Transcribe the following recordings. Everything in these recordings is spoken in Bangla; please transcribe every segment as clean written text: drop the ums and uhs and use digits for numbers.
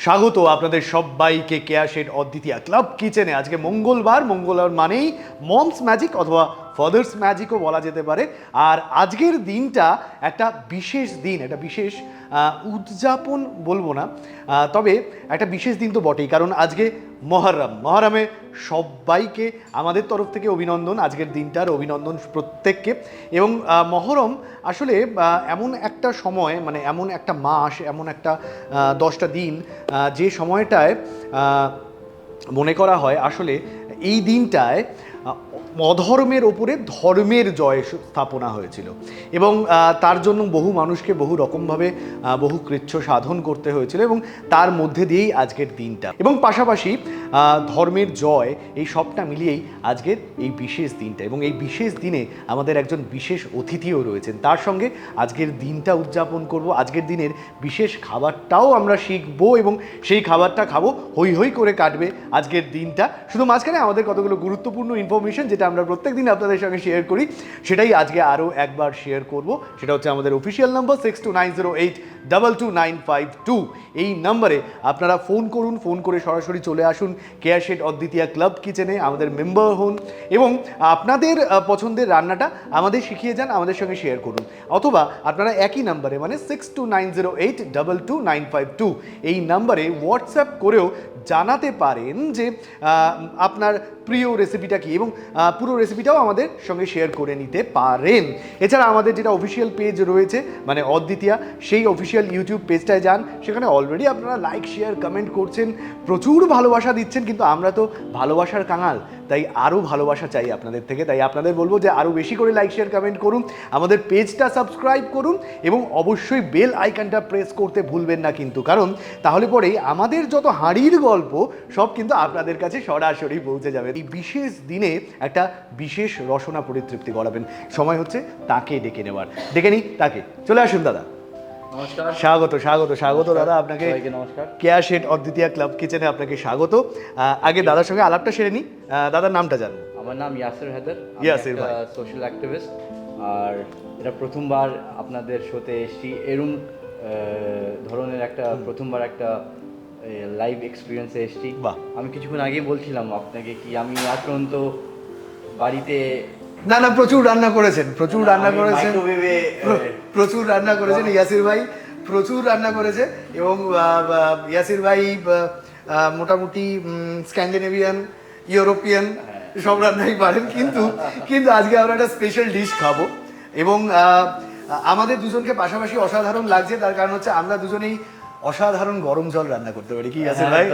স্বাগত আপনাদের সবাইকে কেয়া শেড অদ্বিতীয়া ক্লাব কিচেনে। আজকে মঙ্গলবার মানেই মমস ম্যাজিক অথবা ফাদার্স ম্যাজিকও বলা যেতে পারে। আর আজকের দিনটা একটা বিশেষ দিন, একটা বিশেষ উদযাপন বলবো না, তবে একটা বিশেষ দিন তো বটেই, কারণ আজকে মহরমে সবাইকে আমাদের তরফ থেকে অভিনন্দন। আজকের দিনটার অভিনন্দন প্রত্যেককে। এবং মহরম আসলে এমন একটা সময়, মানে এমন একটা মাস, এমন একটা 10টা দিন যে সময়টায় মনে করা হয় আসলে এই দিনটায় অধর্মের ওপরে ধর্মের জয় স্থাপনা হয়েছিল, এবং তার জন্য বহু মানুষকে বহু রকমভাবে বহু কৃচ্ছ সাধন করতে হয়েছিল, এবং তার মধ্যে দিয়েই আজকের দিনটা, এবং পাশাপাশি ধর্মের জয়, এই সবটা মিলিয়েই আজকের এই বিশেষ দিনটা। এবং এই বিশেষ দিনে আমাদের একজন বিশেষ অতিথিও রয়েছেন, তার সঙ্গে আজকের দিনটা উদযাপন করব। আজকের দিনের বিশেষ খাবারটাও আমরা শিখবো এবং সেই খাবারটা খাবো, হই হই করে কাটবে আজকের দিনটা। শুধু মাঝখানে আমাদের কতগুলো গুরুত্বপূর্ণ ইনফরমেশন যেটা আমরা প্রত্যেক দিন আপনাদের সঙ্গে শেয়ার করি, সেটাই আজকে আরও একবার শেয়ার করব। সেটা হচ্ছে আমাদের অফিসিয়াল নাম্বার 6290822952। এই নাম্বারে আপনারা ফোন করুন, ফোন করে সরাসরি চলে আসুন কেয়া শেড অদ্বিতীয়া ক্লাব কিচেনে, আমাদের মেম্বার হন এবং আপনাদের পছন্দের রান্নাটা আমাদের শিখিয়ে যান, আমাদের সঙ্গে শেয়ার করুন। অথবা আপনারা একই নাম্বারে, মানে 6290822952, এই নাম্বারে হোয়াটসঅ্যাপ করেও জানাতে পারেন যে আপনার প্রিয় রেসিপিটা কী, এবং পুরো রেসিপিটাও আমাদের সঙ্গে শেয়ার করে নিতে পারেন। এছাড়া আমাদের যেটা অফিসিয়াল পেজ রয়েছে, মানে অদ্বিতীয়া, সেই অফিসিয়াল ইউটিউব পেজটায় যান, সেখানে অলরেডি আপনারা লাইক শেয়ার কমেন্ট করছেন, প্রচুর ভালোবাসা দিচ্ছেন, কিন্তু আমরা তো ভালোবাসার কাঙাল, তাই আরও ভালোবাসা চাই আপনাদের থেকে। তাই আপনাদের বলবো যে আরও বেশি করে লাইক শেয়ার কমেন্ট করুন, আমাদের পেজটা সাবস্ক্রাইব করুন, এবং অবশ্যই বেল আইকনটা প্রেস করতে ভুলবেন না কিন্তু, কারণ তাহলে পরেই আমাদের যত হাঁড়ির গল্প সব কিন্তু আপনাদের কাছে সরাসরি পৌঁছে যাবে। এই বিশেষ দিনে একটা বিশেষ রসনা পরিতৃপ্তি গড়াবেন, সময় হচ্ছে তাকে ডেকে নেওয়ার। ডেকে নিই তাকে, চলে আসুন দাদা। নমস্কার, স্বাগত দাদা আপনাকে। নমস্কার। কেয়া শেড অদ্বিতীয়া ক্লাব কিচেনে আপনাকে স্বাগত। আগে দাদার সঙ্গে আলাপটা সেরে নিই, দাদার নামটা জানবো। আমার নাম ইয়াসের হায়দার, ইয়াসের ভাই, সোশ্যাল অ্যাক্টিভিস্ট। আর এটা প্রথমবার আপনাদের শোতে এসেছি, এরম ধরনের একটা প্রথমবার একটা লাইভ এক্সপিরিয়েন্সে এসেছি। আমি কিছুক্ষণ আগেই বলছিলাম আপনাকে কি আমি আজ পর্যন্ত বাড়িতে না প্রচুর রান্না করেছেন, প্রচুর রান্না করেছেন ইয়াসির ভাই, প্রচুর রান্না করেছে। এবং ইয়াসির ভাই মোটামুটি স্ক্যান্ডিনেভিয়ান, ইউরোপিয়ান সব রান্নাই পারেন, কিন্তু আজকে আমরা একটা স্পেশাল ডিশ খাবো। এবং আমাদের দুজনকে পাশাপাশি অসাধারণ লাগছে, তার কারণ হচ্ছে আমরা দুজনেই অসাধারণ গরম জল রান্না করতে পারি। কি ইয়াসির ভাই?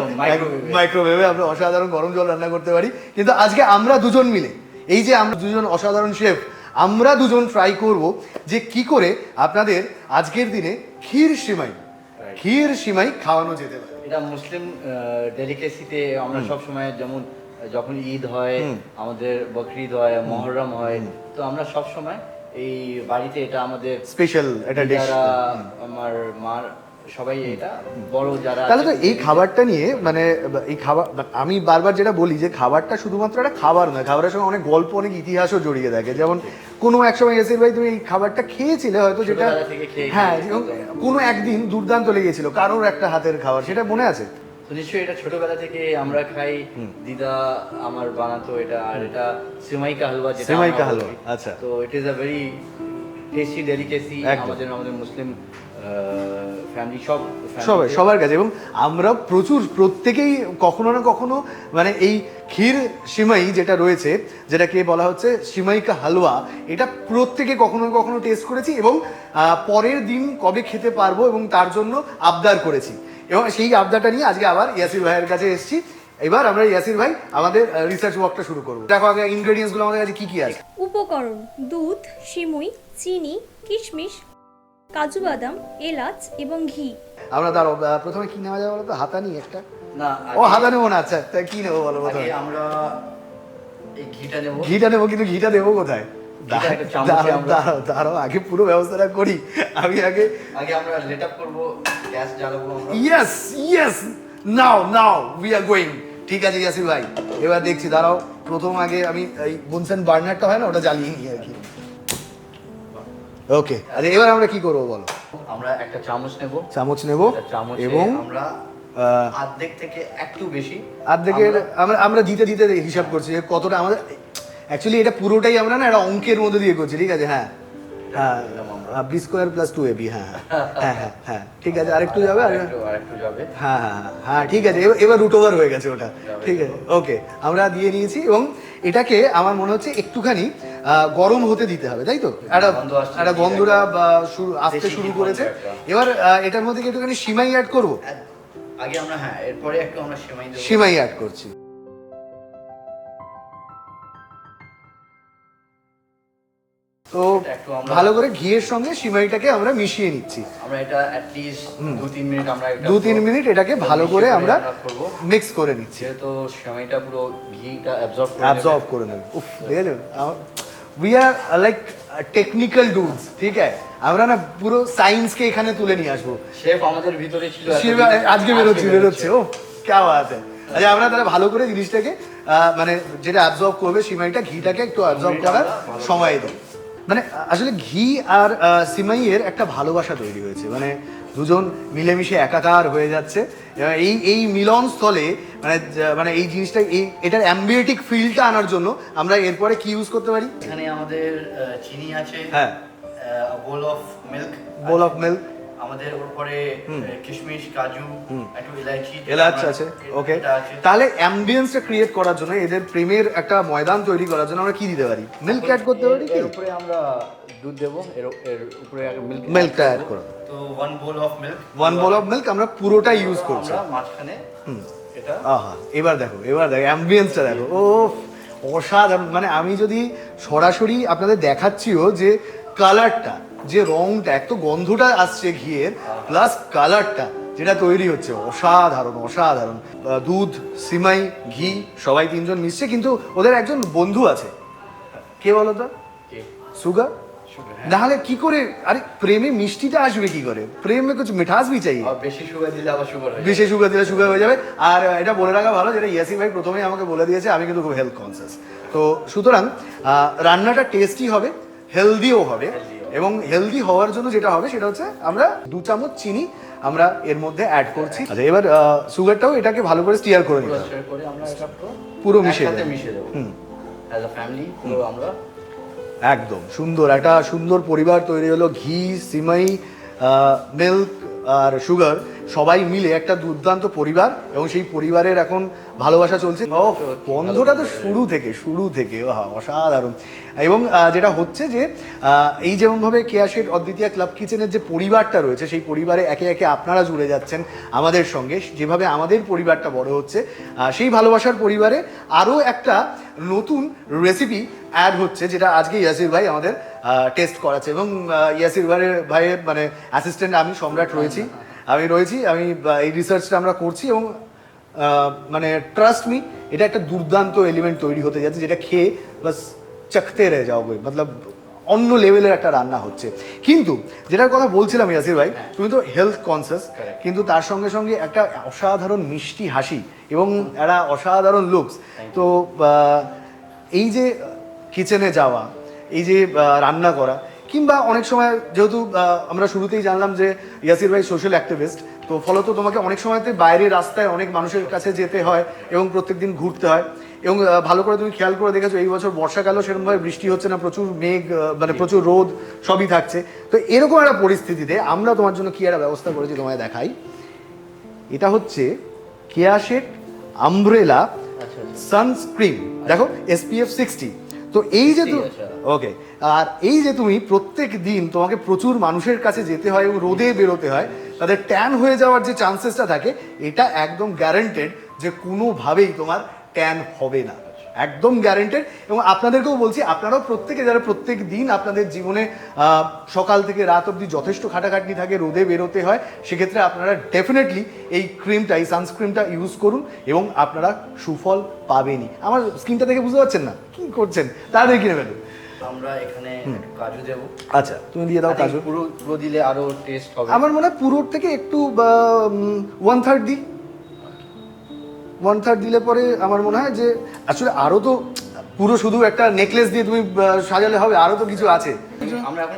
মাইক্রোওয়েভে আমরা অসাধারণ গরম জল রান্না করতে পারি। কিন্তু আজকে আমরা দুজন মিলে, এই যে আমরা দুজন অসাধারণ শেফ, আমরা দুজন ট্রাই করব যে কি করে আপনাদের আজকের দিনে ক্ষীর সিমাই খাওয়ানো যেতে পারে। এটা মুসলিম ডেলিকেসিতে আমরা সব সময়, যেমন যখন ঈদ হয়, আমাদের বকরিদ হয়, মহরম হয়, তো আমরা সব সময় এই বাড়িতে এটা আমাদের স্পেশাল একটা ডিশ। আমার মার সবাই এটা বড় যারা, তাহলে তো এই খাবারটা নিয়ে, মানে এই খাবার, আমি বারবার যেটা বলি যে খাবারটা শুধুমাত্র একটা খাবার নয়, খাবারের সঙ্গে অনেক গল্প, অনেক ইতিহাসও জড়িয়ে থাকে। যেমন কোনো এক সময় ইয়াসির ভাই তুমি এই খাবারটা খেয়েছিলে হয়তো, যেটা হ্যাঁ কোনো একদিন দুর্দান্ত লেগেছিল কারোর একটা হাতের খাবার, সেটা মনে আছে? তো নিশ্চয়ই এটা ছোটবেলা থেকে আমরা খাই, দিদা আমার বানাতো এটা। আর এটা সিমাই কা হালুয়া, আচ্ছা। তো it is a very tasty delicacy আমাদের মুসলিম ফ্যামিলি সবার কাছে। এবং আমরা প্রত্যেকেই কখনো না কখনো, মানে এই ক্ষীর সিমাই যেটা রয়েছে, যেটাকে বলা হচ্ছে সিমাই কা হালুয়া, এটা প্রত্যেকে কখনো না কখনো টেস্ট করেছি, এবং পরের দিন কবে খেতে পারবো এবং তার জন্য আবদার করেছি। এবং সেই আবদারটা নিয়ে আজকে আবার ইয়াসির ভাইয়ের কাছে এসেছি। এবার আমরা ইয়াসির ভাই আমাদের রিসার্চ ওয়ার্কটা শুরু করবো। দেখো আগে ইনগ্রেডিয়েন্টসগুলো আমাদের কাছে কি আছে। উপকরণ: দুধ, সিমুই, চিনি, কিশমিশ, কাজু বাদাম, এলাচ এবং ঘি। আমরা প্রথমে কি নেওয়া যাবে বলো তো? হাতানি একটা না, হাতা নেবো না। আচ্ছা, তাই কি নেবো বলো? প্রথমে আমরা এই ঘিটা নেবো, কিন্তু ঘিটা দেবো কোথায়? দাঁড়াও, আগে পুরো ব্যবস্থাটা করি। আমি আগে আমরা লেট আপ করব, গ্যাস জ্বালাবো আমরা। Yes, now we are going. ঠিক আছে ইয়াসির ভাই, এবার দেখছি। দাঁড়াও, প্রথম আগে আমি এই বুনসেন বার্নারটা হয় না, ওটা জ্বালিয়ে নিই আর কি। ওকে, আচ্ছা এবার আমরা কি করবো বলো? আমরা একটা চামচ নেব এবং আমরা অর্ধেক থেকে একটু বেশি। অর্ধেকের আমরা দিতে দিতে হিসাব করছি যে কতটা আমাদের, অ্যাকচুয়ালি এটা পুরোটাই আমরা না একটা অঙ্কের মধ্যে দিয়ে করছি, ঠিক আছে? হ্যাঁ হ্যাঁ, বি স্কোয়ার প্লাস 2ab, হ্যাঁ হ্যাঁ হ্যাঁ হ্যাঁ ঠিক আছে, আরেকটু যাবে, আরেকটু যাবে, হ্যাঁ হ্যাঁ হ্যাঁ ঠিক আছে, এবার রুট ওভার হয়ে গেছে ওটা, ঠিক আছে ওকে, আমরা দিয়ে নিয়েছি। এবং এটাকে আমার মনে হচ্ছে একটুখানি গরম হতে দিতে হবে, তাই তো? একটা গন্ধটা আসতে শুরু করেছে। এবার এটার মধ্যে কি একটুখানি সিমাই অ্যাড করবো আগে আমরা? হ্যাঁ, এরপরে একটু আমরা সিমাই অ্যাড করছি। তো ভালো করে ঘিয়ের সঙ্গে সিমাইটাকে আমরা মিশিয়ে নিচ্ছি। আমরা এটা অ্যাট লিস্ট 2-3 মিনিট আমরা 2-3 মিনিট এটাকে ভালো করে আমরা মিক্স করে নিচ্ছি। তো সিমাইটা পুরো ঘিটা অ্যাবজর্ব করে নেবে। উফ, দেখেছো, উই আর লাইক টেকনিক্যাল ডুডস, ঠিক আছে? আমরা না পুরো সায়েন্সকে এখানে তুলে নিয়ে আসবো। শেফ আমাদের ভিতরে ছিল, আজকে বেরোচ্ছে। ও ক্যা বাত হ্যায়। আচ্ছা, আমরা তাহলে ভালো করে জিনিসটাকে মানে যেটা অ্যাবজর্ব করবে সিমাইটা, ঘিটাকে একটু অ্যাবজর্ব করার সময় দেয়। মানে আসলে ঘি আর সিমাইয়ের একটা ভালোবাসা তৈরি হয়েছে, মানে দুজন মিলেমিশে একাকার হয়ে যাচ্ছে। এই মিলন স্থলে মানে এই জিনিসটা, এটার অ্যাম্বিয়েটিক ফিলটা আনার জন্য আমরা এরপরে কি ইউজ করতে পারি? এখানে আমাদের চিনি আছে, হ্যাঁ, বোল অফ মিল্ক, আমাদের উপরে কিশমিশ, কাজু, একটু এলাচ আছে। ওকে, তাহলে অ্যাম্বিয়েন্সটা ক্রিয়েট করার জন্য, এদের প্রেমের একটা ময়দান তৈরি করার জন্য আমরা কি দিতে পারি? মিল্ক অ্যাড করতে পারি। এর উপরে আমরা দুধ দেব, এর উপরে মিল্কটা অ্যাড করব। তো 1 bowl of milk আমরা পুরোটা ইউজ করছি। আমরা মাঝখানে এটা, আহা, এবার দেখো অ্যাম্বিয়েন্সটা দেখো, ও অসাধারণ। মানে আমি যদি সরাসরি আপনাদের দেখাচ্ছিও যে কালারটা, যে রংটা, এক তো গন্ধটা আসছে ঘিয়ের, প্লাস কালারটা যেটা তৈরি হচ্ছে, অসাধারণ অসাধারণ। দুধ, সিমাই, ঘি সবাই তিনজন মিশছে, কিন্তু ওদের একজন বন্ধু আছে। কে বলো তো? সুগার। নাহলে কি করে, আরে প্রেমে মিষ্টিটা আসবে কি করে? প্রেমে কিছু মিঠাস ভি চাই। বেশি সুগার দিলে আবার সুগার হয়ে যাবে, বেশি সুগার দিলে সুগার হয়ে যাবে। আর এটা বলে রাখা ভালো, যেটা ইয়াসির ভাই প্রথমেই আমাকে বলে দিয়েছে, আমি কিন্তু খুব হেলথ কনসিয়াস। তো সুতরাং রান্নাটা টেস্টি হবে, হেলদিও হবে। এবং হেলদি হওয়ার জন্য যেটা হবে সেটা হচ্ছে আমরা 2 চামচ চিনি আমরা এর মধ্যে অ্যাড করছি। আচ্ছা, এবার সুগারটাও এটাকে ভালো করে স্টিয়ার করে নিতে হবে, আমরা এটা পুরো মিশিয়ে দেব। অ্যাজ আ ফ্যামিলি পুরো আমরা একদম সুন্দর একটা সুন্দর পরিবার তৈরি হলো। ঘি, সিমাই, মিল্ক আর সুগার সবাই মিলে একটা দুর্দান্ত পরিবার, এবং সেই পরিবারের এখন ভালোবাসা চলছে। গন্ধটা তো শুরু থেকে অসাধারণ। এবং যেটা হচ্ছে যে এই যেমনভাবে কেয়া শেঠ অদ্বিতীয়া ক্লাব কিচেনের যে পরিবারটা রয়েছে, সেই পরিবারে একে একে আপনারা জুড়ে যাচ্ছেন আমাদের সঙ্গে, যেভাবে আমাদের পরিবারটা বড় হচ্ছে, সেই ভালোবাসার পরিবারে আরও একটা নতুন রেসিপি অ্যাড হচ্ছে, যেটা আজকে ইয়াসির ভাই আমাদের টেস্ট করাচ্ছে। এবং ইয়াসির ভাইয়ের মানে অ্যাসিস্ট্যান্ট আমি সম্রাট রয়েছি, আমি এই রিসার্চটা আমরা করছি। এবং মানে ট্রাস্ট মি, এটা একটা দুর্দান্ত এলিমেন্ট তৈরি হতে যাচ্ছে, যেটা খেয়ে বাস চাখতে রয়ে যাওগে, মতলব অন্য লেভেলের একটা রান্না হচ্ছে। কিন্তু যেটার কথা বলছিলাম ইয়াসির ভাই, তুমি তো হেলথ কনসিয়াস, কিন্তু তার সঙ্গে সঙ্গে একটা অসাধারণ মিষ্টি হাসি এবং একটা অসাধারণ লুকস। তো এই যে কিচেনে যাওয়া, এই যে রান্না করা, কিংবা অনেক সময় যেহেতু আমরা শুরুতেই জানলাম যে ইয়াসির ভাই সোশ্যাল অ্যাক্টিভিস্ট, তো ফলত তোমাকে অনেক সময়তে বাইরে রাস্তায় অনেক মানুষের কাছে যেতে হয় এবং প্রত্যেকদিন ঘুরতে হয়। এবং ভালো করে তুমি খেয়াল করে দেখেছো, এই বছর বর্ষাকালও সেরকমভাবে বৃষ্টি হচ্ছে না, প্রচুর মেঘ, মানে প্রচুর রোদ সবই থাকছে। তো এরকম একটা পরিস্থিতিতে আমরা তোমার জন্য কি একটা ব্যবস্থা করেছি তোমায় দেখাই। এটা হচ্ছে কেয়া শেঠ আমব্রেলা সানস্ক্রিন, দেখো SPF 60। তো এই যে ওকে, আর এই যে তুমি প্রত্যেক দিন তোমাকে প্রচুর মানুষের কাছে যেতে হয় এবং রোদে বেরোতে হয়, তাদের ট্যান হয়ে যাওয়ার যে চান্সেসটা থাকে, এটা একদম গ্যারান্টেড যে কোনোভাবেই তোমার ট্যান হবে না, একদম গ্যারান্টেড। এবং আপনাদেরকেও বলছি, আপনারাও প্রত্যেকে যারা প্রত্যেক দিন আপনাদের জীবনে সকাল থেকে রাত অবধি যথেষ্ট খাটাখাটনি থাকে, রোদে বেরোতে হয়, সেক্ষেত্রে আপনারা ডেফিনেটলি এই ক্রিমটা, এই সানস্ক্রিনটা ইউজ করুন এবং আপনারা সুফল পাবেনই। আমার স্কিনটা দেখে বুঝতে পারছেন না কি করছেন, তাড়াতাড়ি কিনে ফেলুন। আমরা এখানে কাজু দেব। আচ্ছা, তুমি দিয়ে দাও কাজু। পুরো দিলে আরো টেস্ট হবে। আমার মনে হয় পুরোর থেকে একটু 1/3 দিই, 1/3 দিলে পরে আমার মনে হয় যে আসলে আরো তো পুরো শুধু একটা নেকলেস দিয়ে তুমি সাজালে হবে, আরো তো কিছু আছে। আমরা এখন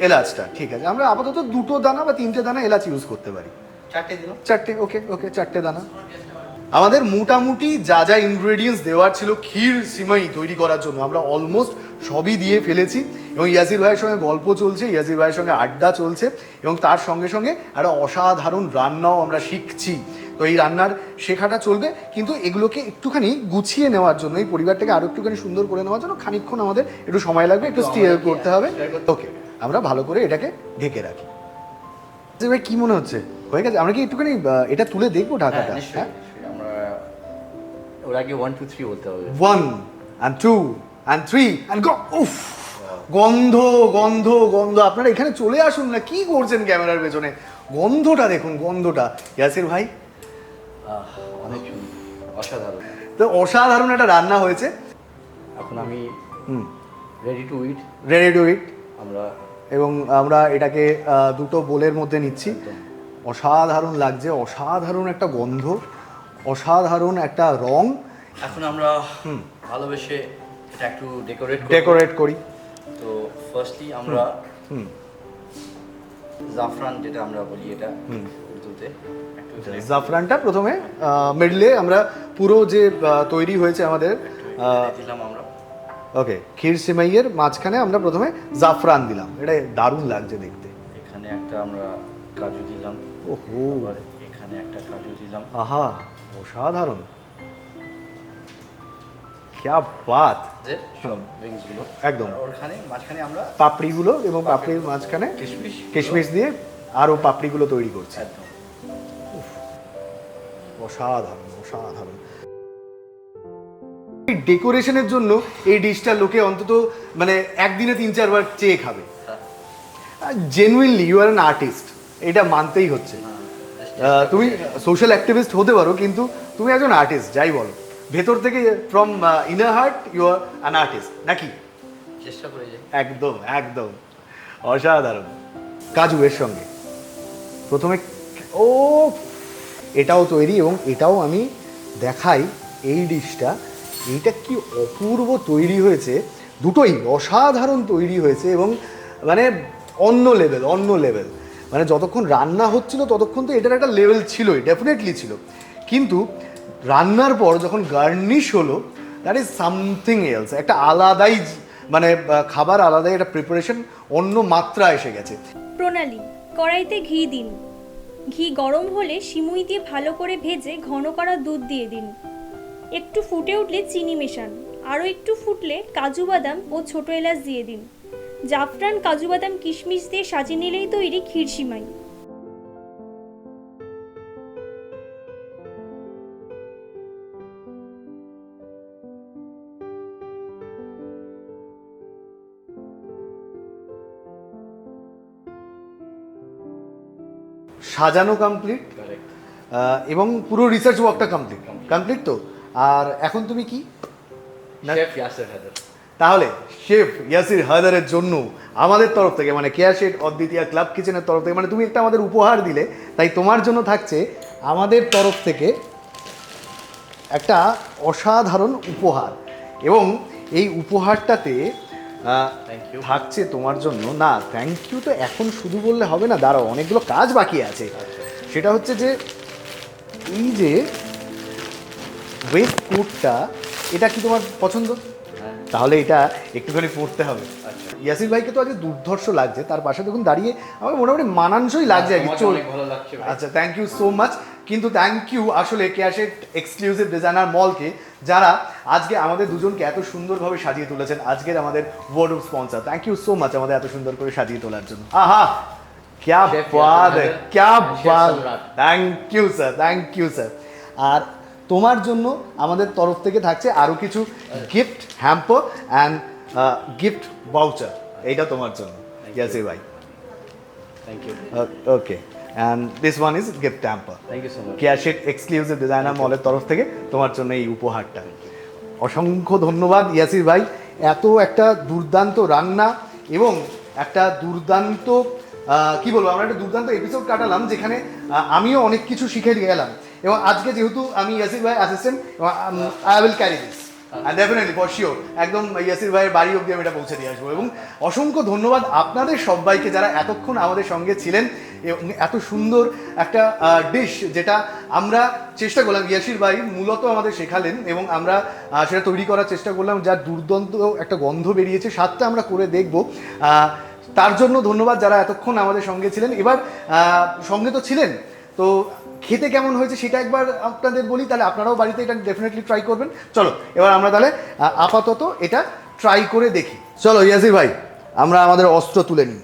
এলাচটা ঠিক আছে, আমরা আপাতত 2 দানা বা 3টে দানা এলাচ ইউজ করতে পারি। 4টে দিলাম। 4টে, ওকে ওকে, 4টে দানা। আমাদের মোটামুটি যা যা ইনগ্রেডিয়েন্টস দেওয়ার ছিল ক্ষীর সিমাই তৈরি করার জন্য আমরা অলমোস্ট সবই দিয়ে ফেলেছি, এবং ইয়াসির ভাইয়ের সঙ্গে গল্প চলছে, ইয়াসির ভাইয়ের সঙ্গে আড্ডা চলছে, এবং তার সঙ্গে সঙ্গে একটা অসাধারণ রান্নাও আমরা শিখছি। তো এই রান্নার শেখাটা চলবে, কিন্তু এগুলোকে একটুখানি গুছিয়ে নেওয়ার জন্য, এই পরিবারটাকে আরও একটুখানি সুন্দর করে নেওয়ার জন্য খানিকক্ষণ আমাদের একটু সময় লাগবে, একটু স্টিয়ার করতে হবে। ওকে, আমরা ভালো করে এটাকে ঢেকে রাখি। ভাই কি মনে হচ্ছে হয়ে গেছে? আমরা কি একটুখানি এটা তুলে দেখবো ঢাকাটা? হ্যাঁ, আমরা ওর আগে 1 2 3 বলতে হবে। 1 and 2 and 3 and go. উফ, গন্ধ গন্ধ গন্ধ! আপনারা এখানে চলে আসুন না, কি করছেন ক্যামেরার পেছনে? গন্ধটা দেখুন, গন্ধটা। ইয়াসির ভাই, অনেক সুন্দর, অসাধারণ। তো অসাধারণ একটা রান্না হয়েছে। এখন আমি ready to eat. Ready to eat. আমরা এবং আমরা এটাকে দুটো বোলের মধ্যে নিচ্ছি। অসাধারণ লাগছে, অসাধারণ একটা গন্ধ, অসাধারণ একটা রং। এখন আমরা ভালোবেসে এটা একটু ডেকোরেট করি। তো ফার্স্টলি আমরা জাফরান যেটা আমরা বলি, এটা উর্দুতে একটু জাফরানটা প্রথমে মিডলে আমরা পুরো যে তৈরি হয়েছে আমাদের দিলাম আমরা। ওকে, ক্ষীর সিমাইয়ের মাঝখানে আমরা প্রথমে জাফরান দিলাম, এটা দারুণ লাগছে দেখতে। এখানে একটা আমরা কাজু দিলাম। ওহো, এখানে একটা কাজু দিলাম। আহা, অসাধারণ, क्या बात! যে সব উইংস গুলো একদম ওখানে মাঝখানে আমরা পাপড়িগুলো, এবং পাপড়ির মাঝখানে কিশমিশ দিয়ে আরও পাপড়িগুলো তৈরি করছি। একদম অসাধারণ, অসাধারণ। ডেকোরেশনের জন্য এই ডিশটা লোকে অন্তত মানে একদিনে 3-4 বার চেয়ে খাবে। Genuinely you are an artist, এটা মানতেই হচ্ছে। তুমি সোশ্যাল অ্যাক্টিভিস্ট হতে পারো, কিন্তু তুমি একজন আর্টিস্ট, যাই বলো, ভেতর থেকে from inner heart you are an artist, নাকি? চেষ্টা করে যাই। একদম একদম অসাধারণ। কাজু এর সঙ্গে প্রথমে, ও এটাও তৈরি, এবং এটাও আমি দেখাই এই ডিশটা। এইটা কি অপূর্ব তৈরি হয়েছে, দুটোই অসাধারণ তৈরি হয়েছে, এবং মানে অন্য লেভেল, অন্য লেভেল। মানে যতক্ষণ রান্না হচ্ছিল ততক্ষণ তো এটার একটা লেভেল ছিলই, ডেফিনেটলি ছিল, কিন্তু রান্নার পর যখন গার্নিশ হলো, দ্যাট ইজ সামথিং এলস, একটা আলাদাই মানে খাবার, আলাদাই একটা প্রিপারেশন, অন্য মাত্রা এসে গেছে। প্রণালী: কড়াইতে ঘি দিন। ঘি গরম হলে সিমুই দিয়ে ভালো করে ভেজে ঘন করা দুধ দিয়ে দিন। একটু ফুটে উঠলে চিনি মেশান। আরও একটু ফুটলে কাজু বাদাম ও ছোট এলাচ দিয়ে দিন। জাফরান, কাজু বাদাম, কিশমিশ দিয়ে সাজিয়ে নিলেই তৈরি ক্ষীর সিমাই। সাজানো কমপ্লিট, এবং পুরো রিসার্চ ওয়ার্কটা কমপ্লিট তো। আর এখন তুমি কি? শেফ ইয়াসির হায়দার। তাহলে শেফ ইয়াসির হায়দারের জন্য আমাদের তরফ থেকে, মানে কেয়া শেড অদ্বিতীয়া ক্লাব কিচেনের তরফ থেকে, মানে তুমি একটা আমাদের উপহার দিলে, তাই তোমার জন্য থাকছে আমাদের তরফ থেকে একটা অসাধারণ উপহার। এবং এই উপহারটাতে থাকছে তোমার জন্য, না থ্যাংক ইউ তো এখন শুধু বললে হবে না, দাঁড়াও, অনেকগুলো কাজ বাকি আছে। সেটা হচ্ছে যে এই যে ওয়েস্ট কোটটা, এটা কি তোমার পছন্দ? তাহলে এটা একটুখানি পড়তে হবে। ইয়াসির ভাইকে তো আজকে দুর্ধর্ষ লাগছে, তার পাশে দেখুন দাঁড়িয়ে আমার মোটামুটি মানানসই লাগছে আর কি। আচ্ছা, থ্যাংক ইউ সো মাচ। কিন্তু থ্যাংক ইউ আসলে ক্যাশেট এক্সক্লুসিভ ডিজাইনার মলকে, যারা আজকে আমাদের দুজনকে এত সুন্দরভাবে সাজিয়ে তুলেছেন, আজকের আমাদের word of sponsor. Thank you so much আমাদের এত সুন্দর করে সাজিয়ে তোলার জন্য। আহা, क्या बात है, क्या बात! Thank you sir, thank you sir. আর তোমার জন্য আমাদের তরফ থেকে থাকছে আরও কিছু gift hamper and gift voucher, এইটা তোমার জন্য ইয়াসির ভাই। Thank you. Okay, and this one is gift hamper. Thank you so much. Cachet exclusive designer মলের তরফ থেকে তোমার জন্য এই উপহারটা। অসংখ্য ধন্যবাদ ইয়াসির ভাই, এত একটা দুর্দান্ত রান্না এবং একটা দুর্দান্ত কি বলবো, আমরা একটা দুর্দান্ত এপিসোড কাটালাম, যেখানে আমিও অনেক কিছু শিখে গেলাম। এবং আজকে যেহেতু আমি ইয়াসির ভাই assistant, I will carry this. Definitely for sure একদম ইয়াসির ভাইয়ের বাড়ি অব্দি আমি এটা পৌঁছে দিয়ে আসবো। এবং অসংখ্য ধন্যবাদ আপনাদের সবাইকে যারা এতক্ষণ আমাদের সঙ্গে ছিলেন এবং এত সুন্দর একটা ডিশ যেটা আমরা চেষ্টা করলাম, ইয়াসির ভাই মূলত আমাদের শেখালেন এবং আমরা সেটা তৈরি করার চেষ্টা করলাম, যার দুর্দান্ত একটা গন্ধ বেরিয়েছে, স্বাদটা আমরা করে দেখব। তার জন্য ধন্যবাদ যারা এতক্ষণ আমাদের সঙ্গে ছিলেন। এবার সঙ্গে তো ছিলেন, তো খেতে কেমন হয়েছে সেটা একবার আপনাদের বলি, তাহলে আপনারাও বাড়িতে এটা ডেফিনেটলি ট্রাই করবেন। চলো এবার আমরা তাহলে আপাতত এটা ট্রাই করে দেখি। চলো ইয়াসির ভাই আমরা আমাদের অস্ত্র তুলে নিই।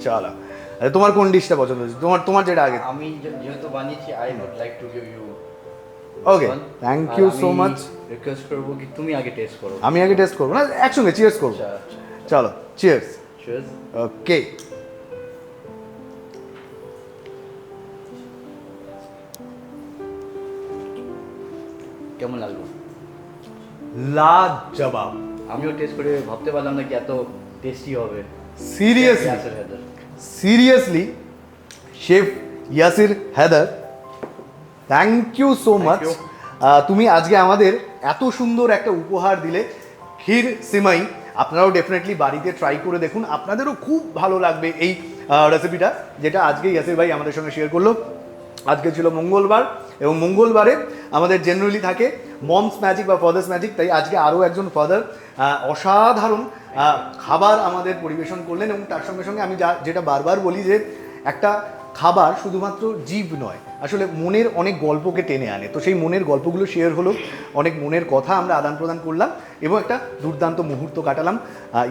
চলো তোমার কোন ডিশটা পছন্দ হয়েছে? তোমার যেটা আগে। আমি যেহেতু বানিয়েছি, I would like to give you. Okay, thank you so much. Request করবো কি তুমি আগে টেস্ট করো। আমি আগে টেস্ট করবো না, একসঙ্গে চিয়ার্স করবো। চলো চিয়ার্স। চিয়ার্স। ওকে। কেমন লাগলো? লাজবাব। আমিও টেস্ট করে ভাবতে পারলাম না কি এত টেস্টি হবে। Seriously Yasir Haider. Seriously chef Yasir Haider, thank you so much. তুমি আজকে আমাদের এত সুন্দর একটা উপহার দিলে, ক্ষীর সিমাই। আপনারাও ডেফিনেটলি বাড়িতে ট্রাই করে দেখুন, আপনাদেরও খুব ভালো লাগবে এই রেসিপিটা যেটা আজকে ইয়াসির ভাই আমাদের সঙ্গে শেয়ার করলো। আজকে ছিল মঙ্গলবার এবং মঙ্গলবারে আমাদের জেনারেলি থাকে মমস ম্যাজিক বা ফাদার্স ম্যাজিক, তাই আজকে আরও একজন ফাদার অসাধারণ খাবার আমাদের পরিবেশন করলেন। এবং তার সঙ্গে সঙ্গে আমি যেটা বারবার বলি যে একটা খাবার শুধুমাত্র জিভ নয়, আসলে মনের অনেক গল্পকে টেনে আনে। তো সেই মনের গল্পগুলো শেয়ার হলো, অনেক মনের কথা আমরা আদান প্রদান করলাম এবং একটা দুর্দান্ত মুহূর্ত কাটালাম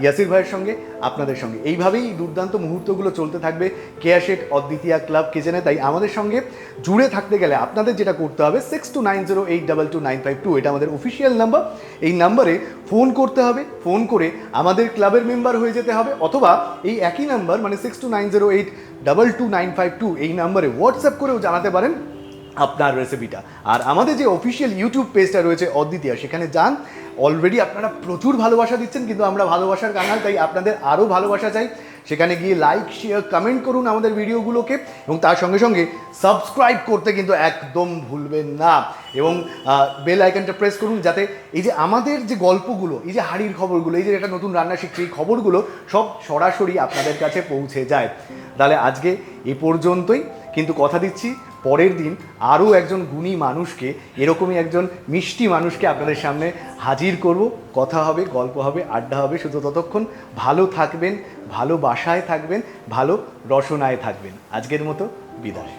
ইয়াসির ভাইয়ের সঙ্গে, আপনাদের সঙ্গে। এইভাবেই দুর্দান্ত মুহূর্তগুলো চলতে থাকবে কেয়া শেঠ অদ্বিতীয়া ক্লাব কিচেনে। তাই আমাদের সঙ্গে জুড়ে থাকতে গেলে আপনাদের যেটা করতে হবে 6290822952, এটা আমাদের অফিসিয়াল নাম্বার। এই নাম্বারে ফোন করতে হবে, ফোন করে আমাদের ক্লাবের মেম্বার হয়ে যেতে হবে, অথবা এই একই নাম্বার মানে 6290822952 এই নাম্বারে হোয়াটসঅ্যাপ করেও জানাতে পারেন আপনার রেসিপিটা। আর আমাদের যে অফিসিয়াল ইউটিউব পেজটা রয়েছে অদ্বিতীয়া, সেখানে যান। অলরেডি আপনারা প্রচুর ভালোবাসা দিচ্ছেন, কিন্তু আমরা ভালোবাসার কাঙ্গাল, তাই আপনাদের আরও ভালোবাসা চাই। সেখানে গিয়ে লাইক শেয়ার কমেন্ট করুন আমাদের ভিডিওগুলোকে, এবং তার সঙ্গে সঙ্গে সাবস্ক্রাইব করতে কিন্তু একদম ভুলবেন না। এবং বেল আইকনটা প্রেস করুন, যাতে এই যে আমাদের যে গল্পগুলো, এই যে হাড়ির খবরগুলো, এই যে একটা নতুন রান্না শিখছি, এই খবরগুলো সব সরাসরি আপনাদের কাছে পৌঁছে যায়। তাহলে আজকে এ পর্যন্তই, কিন্তু কথা দিচ্ছি পরের দিন আরও একজন গুণী মানুষকে, এরকমই একজন মিষ্টি মানুষকে আপনাদের সামনে হাজির করব। কথা হবে, গল্প হবে, আড্ডা হবে। শুধু ততক্ষণ ভালো থাকবেন, ভালোবাসায় থাকবেন, ভালো রসনায় থাকবেন। আজকের মতো বিদায়।